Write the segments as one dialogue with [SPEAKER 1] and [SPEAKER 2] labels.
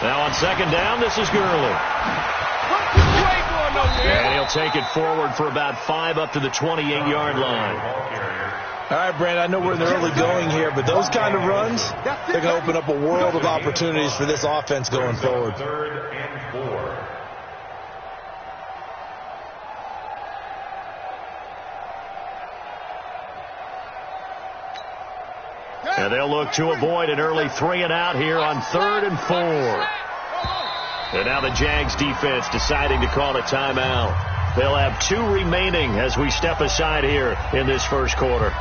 [SPEAKER 1] Now on second down, this is Gurley. And he'll take it forward for about 5 up to the 28-yard line.
[SPEAKER 2] All right, Brandon, I know we're in the early going here, but those kind of runs, they're going to open up a world of opportunities for this offense going forward.
[SPEAKER 3] 3rd and 4.
[SPEAKER 1] And they'll look to avoid an early 3 and out here on 3rd and 4. And now the Jags defense deciding to call a timeout. They'll have 2 remaining as we step aside here in this first quarter.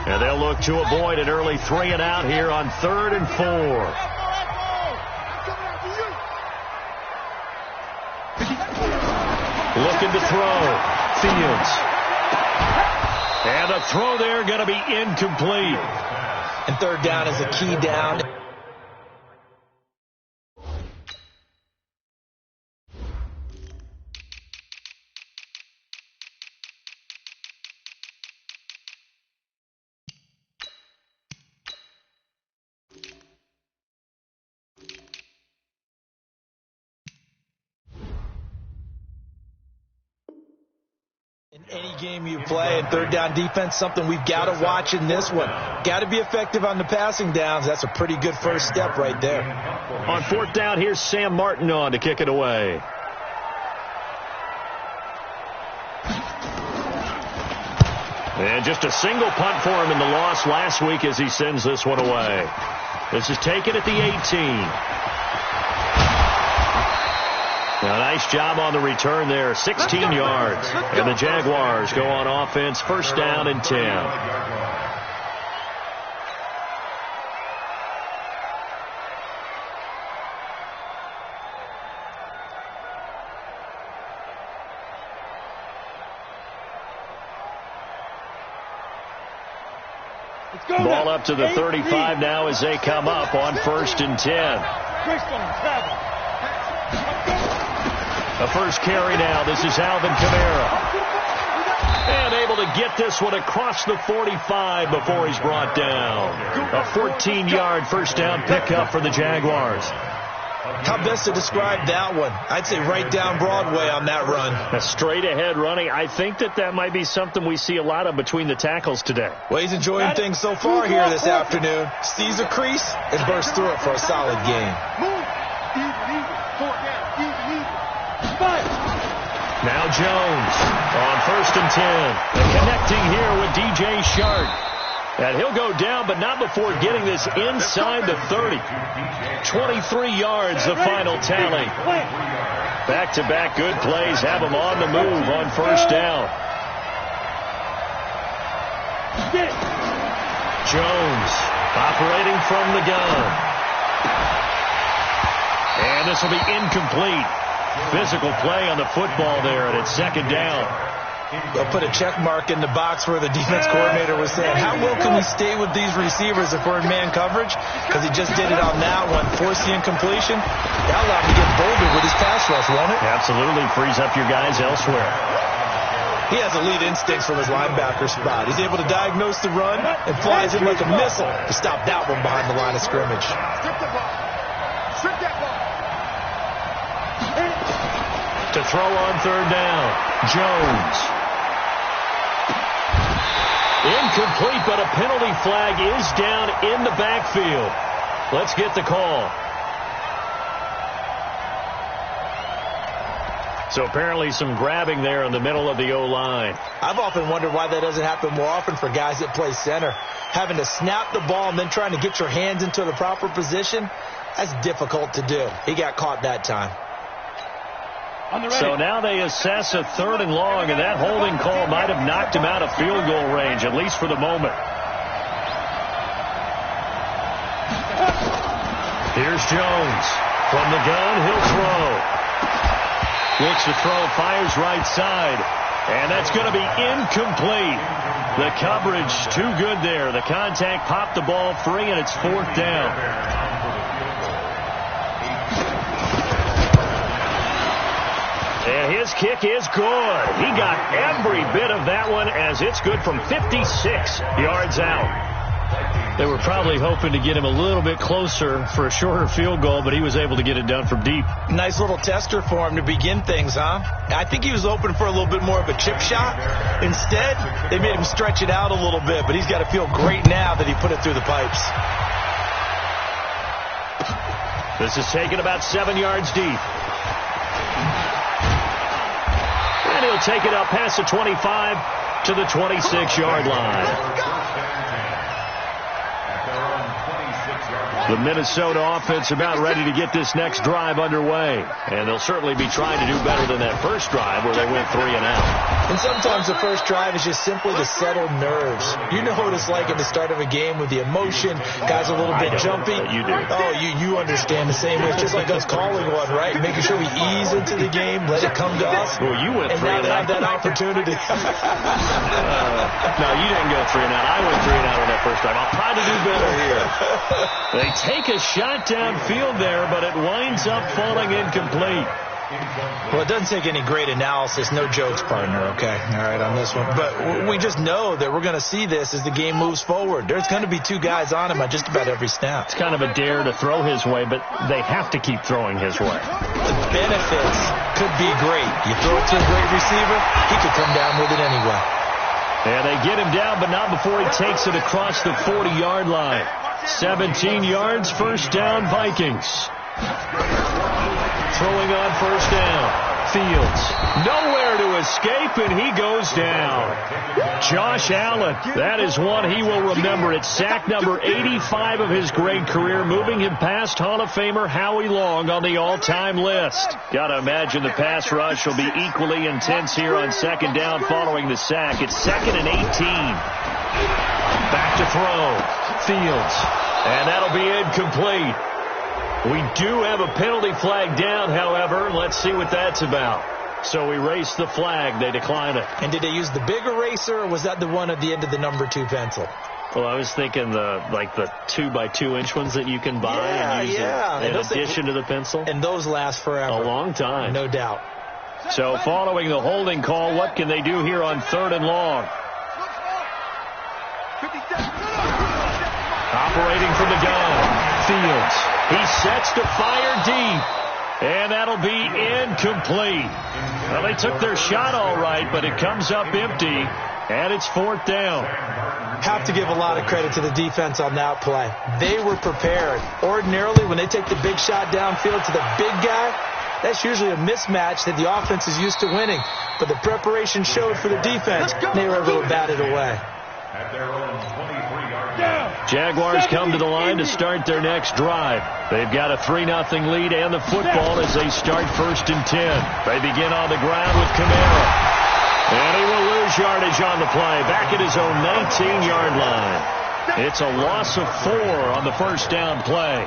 [SPEAKER 1] And they'll look to avoid an early 3 and out here on 3rd and 4. Looking to throw. Fields. And the throw there going to be incomplete.
[SPEAKER 2] And 3rd down is a key down. In any game you play, and 3rd down defense, something we've got to watch in this one. Got to be effective on the passing downs. That's a pretty good first step right there.
[SPEAKER 1] On 4th down, here's Sam Martin on to kick it away. And just a single punt for him in the loss last week as he sends this one away. This is taken at the 18. A nice job on the return there, 16 yards. And the Jaguars go on offense, 1st down and 10. Ball up to the 35 now as they come up on 1st and 10. The first carry now. This is Alvin Kamara. And able to get this one across the 45 before he's brought down. A 14-yard first down pickup for the Jaguars.
[SPEAKER 2] How best to describe that one? I'd say right down Broadway on that run.
[SPEAKER 1] A straight ahead running. I think that might be something we see a lot of between the tackles today.
[SPEAKER 2] Well, he's enjoying things so far here this afternoon. Sees a crease and bursts through it for a solid gain.
[SPEAKER 1] Now Jones on 1st and 10. And connecting here with DJ Shark. And he'll go down, but not before getting this inside the 30. 23 yards, the final tally. Back-to-back good plays have him on the move on 1st down. Jones operating from the gun. And this will be incomplete. Physical play on the football there, and it's 2nd down.
[SPEAKER 2] They'll put a check mark in the box where the defense coordinator was saying, how well can we stay with these receivers if we're in man coverage? Because he just did it on that one, forced the incompletion. That allowed him to get bolder with his pass rush, won't it?
[SPEAKER 1] Absolutely. Frees up your guys elsewhere.
[SPEAKER 2] He has elite instincts from his linebacker spot. He's able to diagnose the run and flies in like a missile to stop that one behind the line of scrimmage.
[SPEAKER 1] To throw on 3rd down, Jones. Incomplete, but a penalty flag is down in the backfield. Let's get the call. So apparently some grabbing there in the middle of the O-line.
[SPEAKER 2] I've often wondered why that doesn't happen more often for guys that play center. Having to snap the ball and then trying to get your hands into the proper position, that's difficult to do. He got caught that time.
[SPEAKER 1] So now they assess a 3rd and long, and that holding call might have knocked him out of field goal range, at least for the moment. Here's Jones. From the gun, he'll throw. Looks to throw, fires right side, and that's going to be incomplete. The coverage too good there. The contact popped the ball free, and it's 4th down. And his kick is good. He got every bit of that one as it's good from 56 yards out. They were probably hoping to get him a little bit closer for a shorter field goal, but he was able to get it done from deep.
[SPEAKER 2] Nice little tester for him to begin things, huh? I think he was hoping for a little bit more of a chip shot. Instead, they made him stretch it out a little bit, but he's got to feel great now that he put it through the pipes.
[SPEAKER 1] This is taken about 7 yards deep. And he'll take it up past the 25 to the 26-yard line. The Minnesota offense about ready to get this next drive underway. And they'll certainly be trying to do better than that first drive where they went 3 and out.
[SPEAKER 2] And sometimes the first drive is just simply to settle nerves. You know what it's like at the start of a game with the emotion. Guys a little bit jumpy.
[SPEAKER 1] You do.
[SPEAKER 2] Oh, you understand the same way. It's just like us calling one, right? Making sure we ease into the game, let it come to us.
[SPEAKER 1] Well, you went 3 and out.
[SPEAKER 2] And now they have that opportunity.
[SPEAKER 1] No, you didn't go 3 and out. I went 3 and out on that first drive. I'll try to do better here. They take a shot downfield there, but it winds up falling incomplete.
[SPEAKER 2] Well, it doesn't take any great analysis. No jokes, partner, okay? All right, on this one. But we just know that we're going to see this as the game moves forward. There's going to be 2 guys on him on just about every snap.
[SPEAKER 1] It's kind of a dare to throw his way, but they have to keep throwing his way.
[SPEAKER 2] The benefits could be great. You throw it to a great receiver, he could come down with it anyway.
[SPEAKER 1] And they get him down, but not before he takes it across the 40-yard line. 17 yards, first down, Vikings. Throwing on first down. Fields. Nowhere to escape, and he goes down. Josh Allen. That is one he will remember. It's sack number 85 of his great career, moving him past Hall of Famer Howie Long on the all-time list. Got to imagine the pass rush will be equally intense here on second down following the sack. It's 2nd and 18. Back to throw. Fields. And that'll be incomplete. We do have a penalty flag down, however. Let's see what that's about. So we erase the flag. They decline it.
[SPEAKER 2] And did they use the big eraser, or was that the one at the end of the number 2 pencil?
[SPEAKER 1] Well, I was thinking the 2x2-inch ones that you can buy and use in addition to the pencil.
[SPEAKER 2] And those last forever.
[SPEAKER 1] A long time.
[SPEAKER 2] No doubt.
[SPEAKER 1] So following the holding call, what can they do here on 3rd and long? Operating from the gun. Fields. He sets to fire deep. And that'll be incomplete. Well, they took their shot all right, but it comes up empty. And it's 4th down.
[SPEAKER 2] Have to give a lot of credit to the defense on that play. They were prepared. Ordinarily, when they take the big shot downfield to the big guy, that's usually a mismatch that the offense is used to winning. But the preparation showed for the defense. They were able to bat it away.
[SPEAKER 3] At their own 23-yard line.
[SPEAKER 1] Jaguars come to the line to start their next drive. They've got a 3-0 lead and the football as they start 1st and 10. They begin on the ground with Kamara. And he will lose yardage on the play. Back at his own 19-yard line. It's a loss of 4 on the first down play.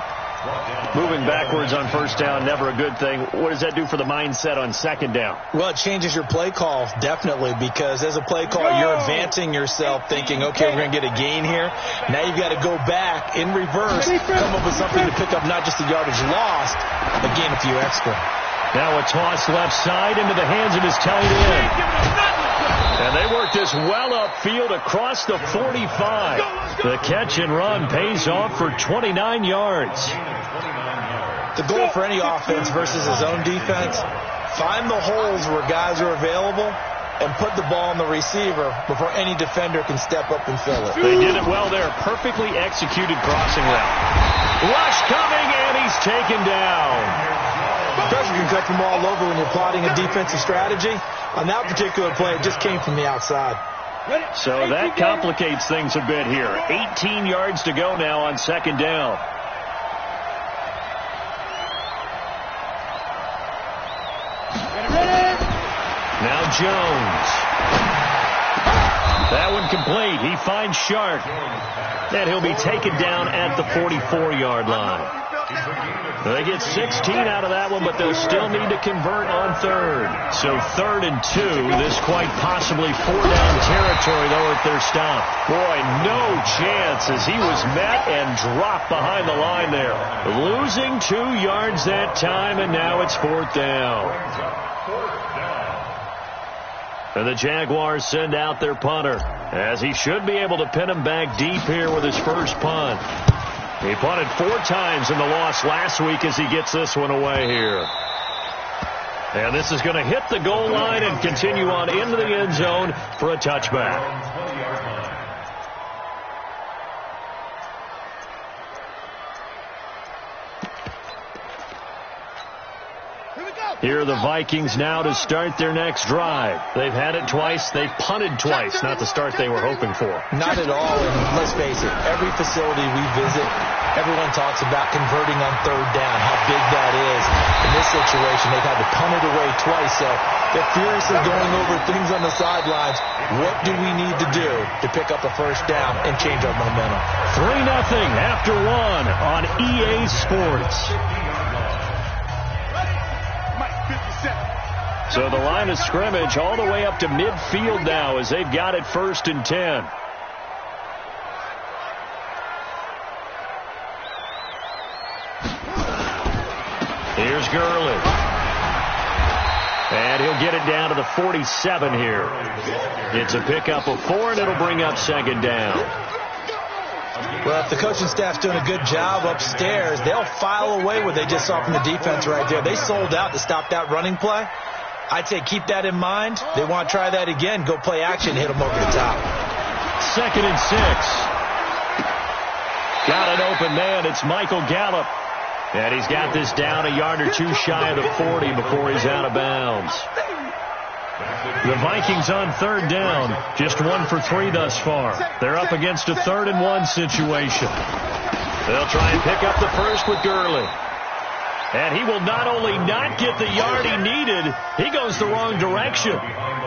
[SPEAKER 1] Moving backwards on first down, never a good thing. What does that do for the mindset on second down?
[SPEAKER 2] Well, it changes your play call, definitely, because as a play call, you're advancing yourself thinking, okay, we're going to get a gain here. Now you've got to go back in reverse, come up with something to pick up not just the yardage lost, but gain a few extra.
[SPEAKER 1] Now a toss left side into the hands of his tight end. And they work this well upfield across the 45. The catch and run pays off for 29 yards.
[SPEAKER 2] The goal for any offense versus his own defense, find the holes where guys are available and put the ball on the receiver before any defender can step up and fill it.
[SPEAKER 1] They did it well there. Perfectly executed crossing route. Rush coming, and he's taken down.
[SPEAKER 2] Pressure can come from all over when you're plotting a defensive strategy. On that particular play, it just came from the outside.
[SPEAKER 1] So that complicates things a bit here. 18 yards to go now on second down. Now Jones. That one complete. He finds Sharp. And he'll be taken down at the 44-yard line. They get 16 out of that one, but they'll still need to convert on third. So 3rd and 2. This quite possibly 4-down territory, though, if they're stopped. Boy, no chance as he was met and dropped behind the line there. Losing 2 yards that time, and now it's 4th down.
[SPEAKER 3] 4th down.
[SPEAKER 1] And the Jaguars send out their punter, as he should be able to pin him back deep here with his first punt. He punted 4 times in the loss last week as he gets this one away here. And this is going to hit the goal line and continue on into the end zone for a touchback. Here are the Vikings now to start their next drive. They've had it twice. They've punted twice. Not the start they were hoping for.
[SPEAKER 2] Not at all. And let's face it, every facility we visit, everyone talks about converting on 3rd down, how big that is. In this situation, they've had to punt it away twice. So they're furiously going over things on the sidelines. What do we need to do to pick up a first down and change our momentum?
[SPEAKER 1] 3-0 after 1 on EA Sports. So the line of scrimmage all the way up to midfield now as they've got it 1st and 10. Here's Gurley. And he'll get it down to the 47 here. It's a pickup of 4, and it'll bring up 2nd down.
[SPEAKER 2] Well, if the coaching staff's doing a good job upstairs, they'll file away what they just saw from the defense right there. They sold out to stop that running play. I'd say keep that in mind. They want to try that again. Go play action, hit them over the top.
[SPEAKER 1] 2nd and 6. Got an open man. It's Michael Gallup. And he's got this down a yard or 2 shy of the 40 before he's out of bounds. The Vikings on 3rd down. Just 1 for 3 thus far. They're up against a 3rd and 1 situation. They'll try and pick up the first with Gurley. And he will not only not get the yard he needed, he goes the wrong direction.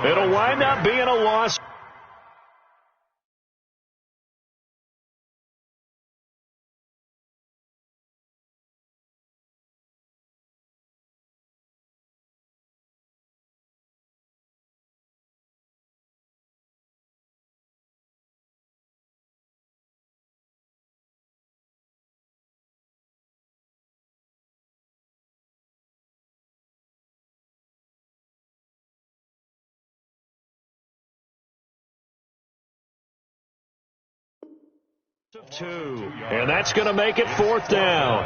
[SPEAKER 1] It'll wind up being a loss. Of 2, and that's going to make it 4th down.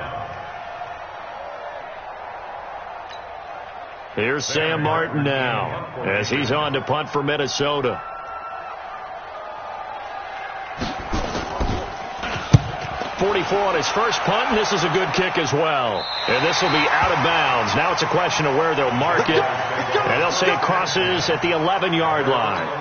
[SPEAKER 1] Here's Sam Martin now as he's on to punt for Minnesota. .44 on his first punt, and this is a good kick as well. And this will be out of bounds. Now it's a question of where they'll mark it, and they'll say it crosses at the 11-yard line.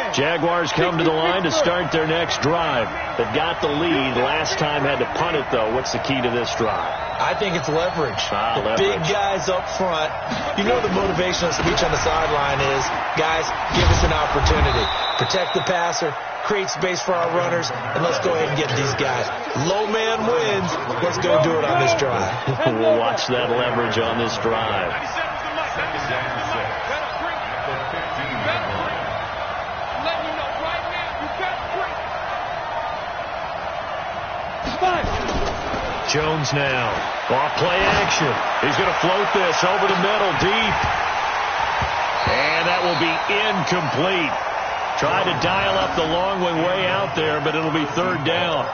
[SPEAKER 1] Jaguars come to the line to start their next drive. They've got the lead. Last time had to punt it, though. What's the key to this drive?
[SPEAKER 2] I think it's leverage.
[SPEAKER 1] Leverage.
[SPEAKER 2] Big guys up front. You know the motivational speech on the sideline is, guys, give us an opportunity. Protect the passer, create space for our runners, and let's go ahead and get these guys. Low man wins. Let's go do it on this drive.
[SPEAKER 1] We'll watch that leverage on this drive. Jones now. Off play action. He's going to float this over the middle deep. And that will be incomplete. Tried to dial up the long way out there, but it'll be 3rd down.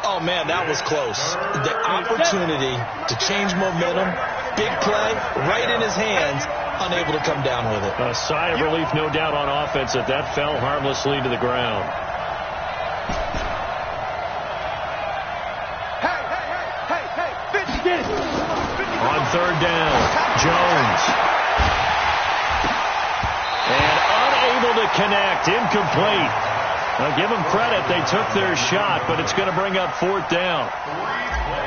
[SPEAKER 2] Oh, man, that was close. The opportunity to change momentum, big play, right in his hands, unable to come down with it.
[SPEAKER 1] A sigh of relief, no doubt, on offense that that fell harmlessly to the ground. On 3rd down, Jones. And unable to connect, incomplete. Now give them credit, they took their shot, but it's going to bring up 4th down.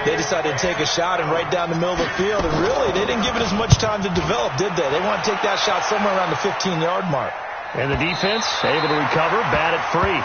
[SPEAKER 2] They decided to take a shot and right down the middle of the field, and really, they didn't give it as much time to develop, did they? They want to take that shot somewhere around the 15-yard mark.
[SPEAKER 1] And the defense able to recover, bat it free.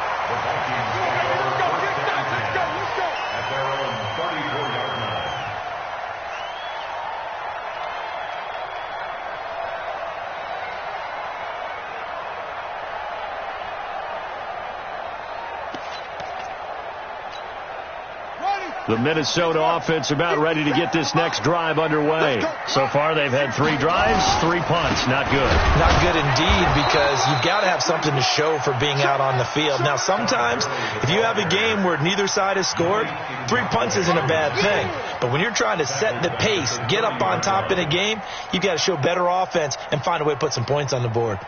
[SPEAKER 1] The Minnesota offense about ready to get this next drive underway. So far, they've had 3 drives, 3 punts. Not good.
[SPEAKER 2] Not good indeed, because you've got to have something to show for being out on the field. Now, sometimes, if you have a game where neither side has scored, 3 punts isn't a bad thing. But when you're trying to set the pace, get up on top in a game, you've got to show better offense and find a way to put some points on the board.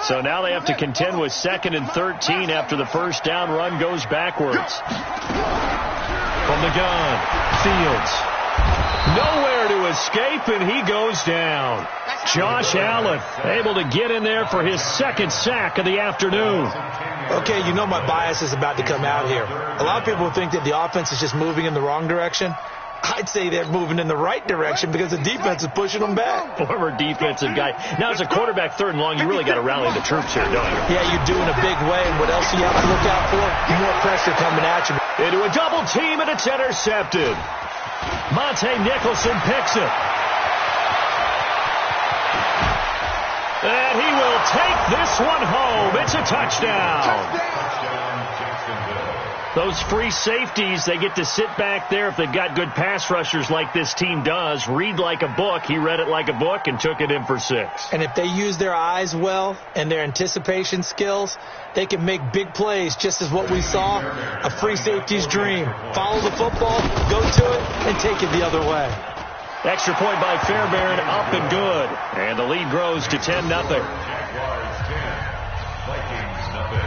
[SPEAKER 1] So now they have to contend with 2nd and 13 after the first down run goes backwards. From the gun, Fields. Nowhere to escape, and he goes down. Josh Allen able to get in there for his 2nd sack of the afternoon.
[SPEAKER 2] Okay, you know my bias is about to come out here. A lot of people think that the offense is just moving in the wrong direction. I'd say they're moving in the right direction because the defense is pushing them back.
[SPEAKER 1] Former defensive guy. Now, as a quarterback 3rd and long, you really got to rally the troops here, don't you?
[SPEAKER 2] Yeah, you do in a big way. And what else do you have to look out for? More pressure coming at you.
[SPEAKER 1] Into a double team, and it's intercepted. Monte Nicholson picks it. And he will take this one home. It's a touchdown. Those free safeties, they get to sit back there if they've got good pass rushers like this team does. Read like a book. He read it like a book and took it in for 6.
[SPEAKER 2] And if they use their eyes well and their anticipation skills, they can make big plays, just as what we saw, a free safety's dream. Follow the football, go to it, and take it the other way.
[SPEAKER 1] Extra point by Fairbairn, up and good. And the lead grows to 10-0.
[SPEAKER 3] Jaguars 10, Vikings nothing.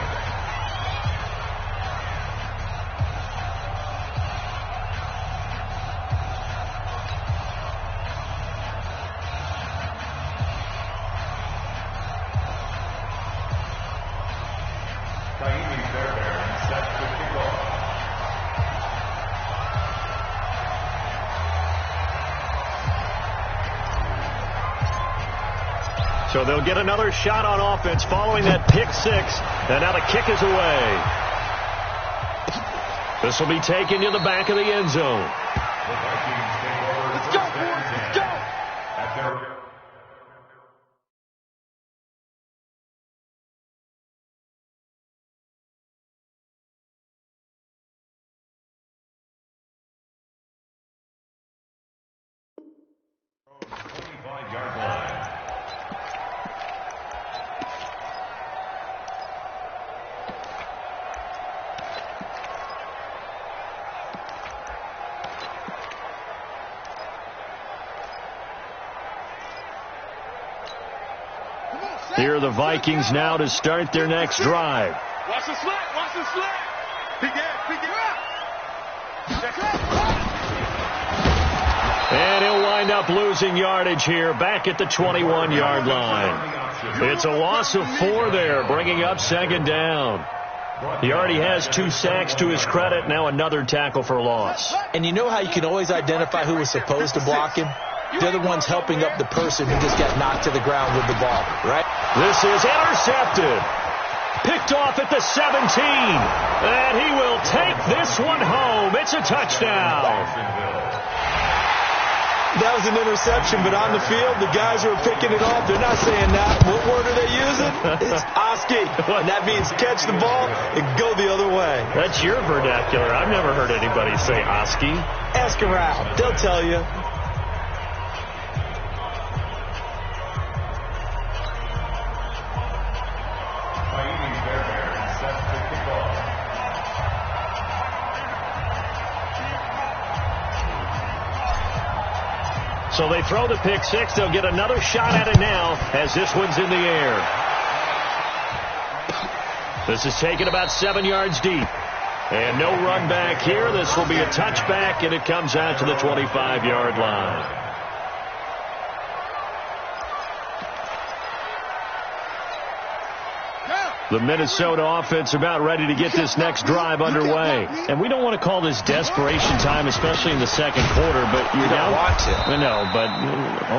[SPEAKER 1] So they'll get another shot on offense following that pick 6. And now the kick is away. This will be taken to the back of the end zone.
[SPEAKER 3] The Vikings take over. Let's go, boys. Let's go. At their
[SPEAKER 1] Here are the Vikings now to start their next drive.
[SPEAKER 4] Watch the slant. Watch the slant.
[SPEAKER 1] And he'll wind up losing yardage here back at the 21-yard line. It's a loss of 4 there, bringing up 2nd down. He already has 2 sacks to his credit, now another tackle for loss.
[SPEAKER 2] And you know how you can always identify who was supposed to block him? They're the ones helping up the person who just got knocked to the ground with the ball, right?
[SPEAKER 1] This is intercepted. Picked off at the 17. And he will take this one home. It's a touchdown.
[SPEAKER 2] That was an interception, but on the field, the guys who are picking it off, they're not saying that. What word are they using? It's Oski. And that means catch the ball and go the other way.
[SPEAKER 1] That's your vernacular. I've never heard anybody say Oski.
[SPEAKER 2] Ask around. They'll tell you.
[SPEAKER 1] So they throw the pick 6. They'll get another shot at it now as this one's in the air. This is taken about 7 yards deep. And no run back here. This will be a touchback, and it comes out to the 25-yard line. The Minnesota offense about ready to get this next drive underway. And we don't want to call this desperation time, especially in the 2nd quarter, but you're down.
[SPEAKER 2] Want to.
[SPEAKER 1] I know, but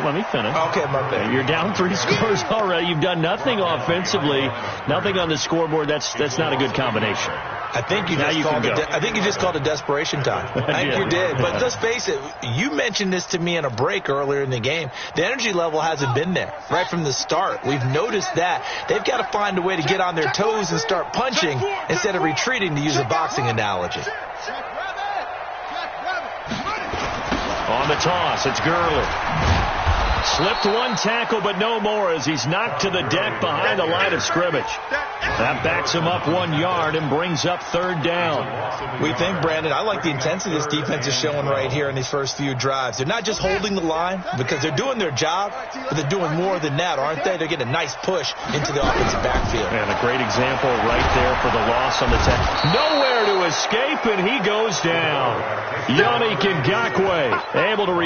[SPEAKER 1] let me finish.
[SPEAKER 2] Okay, my bad.
[SPEAKER 1] You're down 3 scores already. You've done nothing offensively, nothing on the scoreboard. That's not a good combination.
[SPEAKER 2] I think you just called it desperation time. I think you did. But let's face it, you mentioned this to me in a break earlier in the game. The energy level hasn't been there right from the start. We've noticed that. They've got to find a way to get on their toes and start punching instead of retreating, to use a boxing analogy.
[SPEAKER 1] On the toss, it's Gurley. Slipped one tackle, but no more as he's knocked to the deck behind the line of scrimmage. That backs him up 1 yard and brings up third down.
[SPEAKER 2] We think, Brandon, I like the intensity this defense is showing right here in these first few drives. They're not just holding the line because they're doing their job, but they're doing more than that, aren't they? They're getting a nice push into the offensive backfield.
[SPEAKER 1] And a great example right there for the loss on the tackle. Nowhere to escape, and he goes down. Yannick Ngakoue able to